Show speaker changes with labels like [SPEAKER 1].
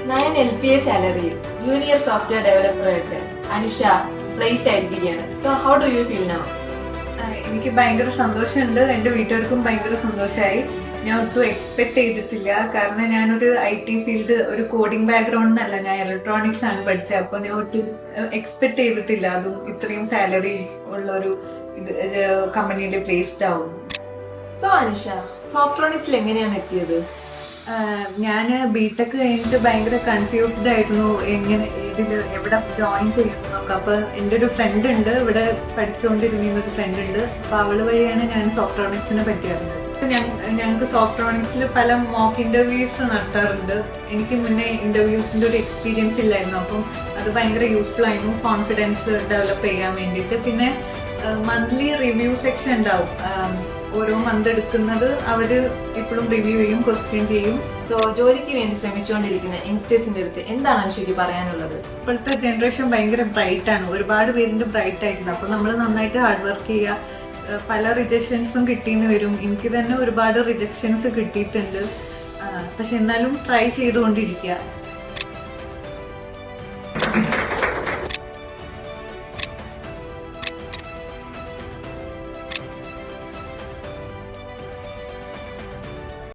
[SPEAKER 1] 9 LPA salary junior software ഡെവലപ്പറായിട്ട് Anusha placed ആയിരിക്കുകയാണ്. So how do you feel now?
[SPEAKER 2] എനിക്ക് ഭയങ്കര സന്തോഷമുണ്ട്. എൻ്റെ വീട്ടുകാർക്കും ഭയങ്കര സന്തോഷമായി. ഞാൻ ഒട്ടും എക്സ്പെക്ട് ചെയ്തിട്ടില്ല. കാരണം ഞാനൊരു IT ഫീൽഡ്, ഒരു കോഡിംഗ് ബാക്ക്ഗ്രൗണ്ട് എന്നല്ല, ഞാൻ ഇലക്ട്രോണിക്സ് ആണ് പഠിച്ചത്. അപ്പോൾ ഞാൻ ഒട്ടും എക്സ്പെക്ട് ചെയ്തിട്ടില്ല അതും ഇത്രയും സാലറി ഉള്ളൊരു കമ്പനിയിൽ പ്ലേസ്ഡ് ആവും.
[SPEAKER 1] സോ അനുഷ, സോഫ്റ്റ്രോണിക്സിൽ എങ്ങനെയാണ് എത്തിയത്?
[SPEAKER 2] ഞാൻ BTech കഴിഞ്ഞിട്ട് ഭയങ്കര കൺഫ്യൂസ്ഡ് ആയിരുന്നു, എങ്ങനെ എവിടെ ജോയിൻ ചെയ്യുന്നതൊക്കെ. അപ്പോൾ എൻ്റെ ഒരു ഫ്രണ്ട് ഉണ്ട്, ഇവിടെ പഠിച്ചുകൊണ്ടിരുന്നൊരു ഫ്രണ്ട് ഉണ്ട്. അപ്പോൾ അവൾ വഴിയാണ് ഞാൻ സോഫ്റ്റ്രോണിക്സിനെ പറ്റിയത്. ഞങ്ങൾക്ക് സോഫ്റ്റ്രോണിക്സിൽ പല മോക്ക് ഇൻ്റർവ്യൂസ് നടത്താറുണ്ട്. എനിക്ക് മുന്നേ ഇൻ്റർവ്യൂസിൻ്റെ ഒരു എക്സ്പീരിയൻസ് ഇല്ലായിരുന്നു. അപ്പം അത് ഭയങ്കര യൂസ്ഫുൾ ആയിരുന്നു കോൺഫിഡൻസ് ഡെവലപ്പ് ചെയ്യാൻ വേണ്ടിയിട്ട്. പിന്നെ മന്ത്ലി റിവ്യൂ സെക്ഷൻ ഉണ്ടാവും. ഓരോ മന്ത് എടുക്കുന്നത് അവർ എപ്പോഴും റിവ്യൂ ചെയ്യും, ക്വസ്റ്റ്യൻ ചെയ്യും.
[SPEAKER 1] സോ ജോലിക്ക് വേണ്ടി ശ്രമിച്ചുകൊണ്ടിരിക്കുന്ന യങ്സ്റ്റേഴ്സിന്റെ അടുത്ത് എന്താണ് അനുഷയ്ക്ക് പറയാനുള്ളത്?
[SPEAKER 2] ഇപ്പോഴത്തെ ജനറേഷൻ ഭയങ്കര ബ്രൈറ്റ് ആണ്, ഒരുപാട് പേരിൻ്റെ ബ്രൈറ്റ് ആയിട്ടുണ്ട്. അപ്പോൾ നമ്മൾ നന്നായിട്ട് ഹാർഡ് വർക്ക് ചെയ്യുക. പല റിജക്ഷൻസും കിട്ടിയെന്ന് വരും. എനിക്ക് തന്നെ ഒരുപാട് റിജക്ഷൻസ് കിട്ടിയിട്ടുണ്ട്. പക്ഷെ എന്നാലും ട്രൈ ചെയ്തുകൊണ്ടിരിക്കുക.